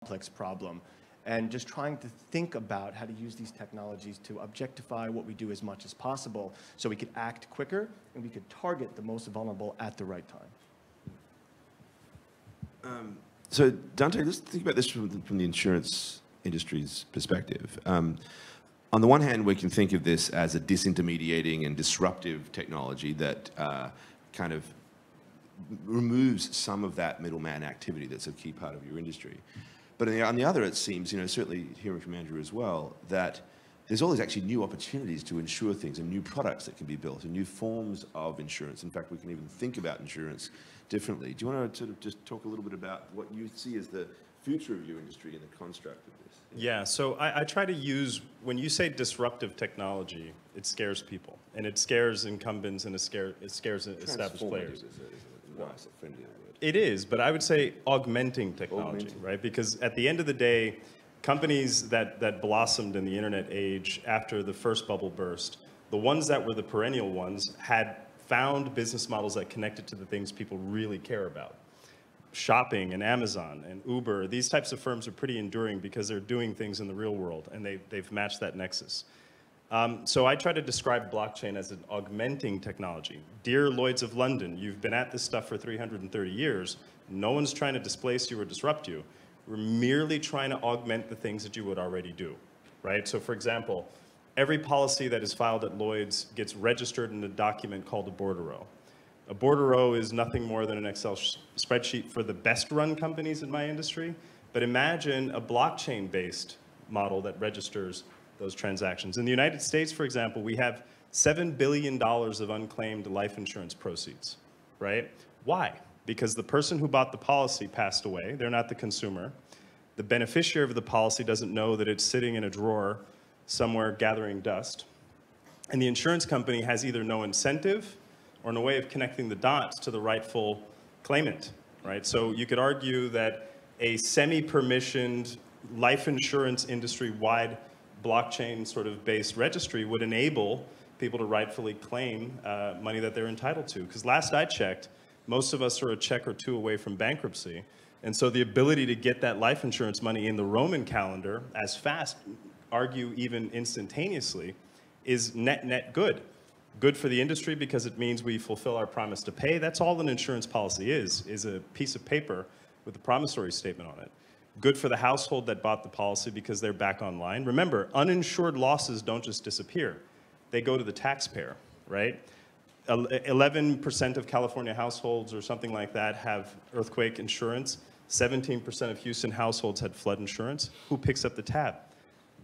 complex problem. And just trying to think about how to use these technologies to objectify what we do as much as possible so we could act quicker and we could target the most vulnerable at the right time. So Dante, let's think about this from the insurance industry's perspective. On the one hand, we can think of this as a disintermediating and disruptive technology that kind of removes some of that middleman activity that's a key part of your industry. But on the other, it seems, certainly hearing from Andrew as well, that there's always actually new opportunities to insure things and new products that can be built and new forms of insurance. In fact, we can even think about insurance differently. Do you want to sort of just talk a little bit about what you see as the future of your industry and the construct of this? Yeah, so I try to use, when you say disruptive technology, it scares people. And it scares incumbents and it scares established players. Nice, friendly word. It is, but I would say augmenting technology, right? Because at the end of the day, companies that blossomed in the internet age after the first bubble burst, the ones that were the perennial ones had found business models that connected to the things people really care about. Shopping and Amazon and Uber, these types of firms are pretty enduring because they're doing things in the real world and they've matched that nexus. So I try to describe blockchain as an augmenting technology. Dear Lloyds of London, you've been at this stuff for 330 years. No one's trying to displace you or disrupt you. We're merely trying to augment the things that you would already do, right? So for example, every policy that is filed at Lloyds gets registered in a document called a bordereau. A bordereau is nothing more than an Excel spreadsheet for the best run companies in my industry, but imagine a blockchain-based model that registers those transactions. In the United States, for example, we have $7 billion of unclaimed life insurance proceeds, right? Why? Because the person who bought the policy passed away. They're not the consumer. The beneficiary of the policy doesn't know that it's sitting in a drawer somewhere gathering dust. And the insurance company has either no incentive or no way of connecting the dots to the rightful claimant, right? So you could argue that a semi-permissioned life insurance industry-wide blockchain sort of based registry would enable people to rightfully claim money that they're entitled to. Because last I checked, most of us are a check or two away from bankruptcy. And so the ability to get that life insurance money in the Roman calendar as fast, argue even instantaneously, is net good. Good for the industry because it means we fulfill our promise to pay. That's all an insurance policy is a piece of paper with a promissory statement on it. Good for the household that bought the policy because they're back online. Remember, uninsured losses don't just disappear. They go to the taxpayer, right? 11% of California households or something like that have earthquake insurance. 17% of Houston households had flood insurance. Who picks up the tab?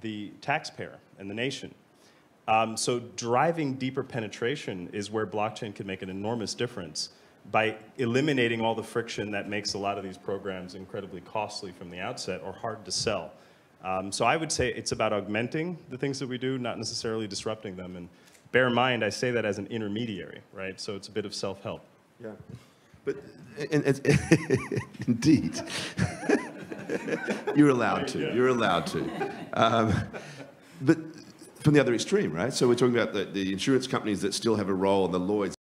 The taxpayer and the nation. So driving deeper penetration is where blockchain can make an enormous difference by eliminating all the friction that makes a lot of these programs incredibly costly from the outset or hard to sell. So I would say it's about augmenting the things that we do, not necessarily disrupting them. And bear in mind, I say that as an intermediary, right? So it's a bit of self-help. Yeah, but indeed, you're allowed to. You're allowed to. But from the other extreme, right? So we're talking about the insurance companies that still have a role, and the Lloyds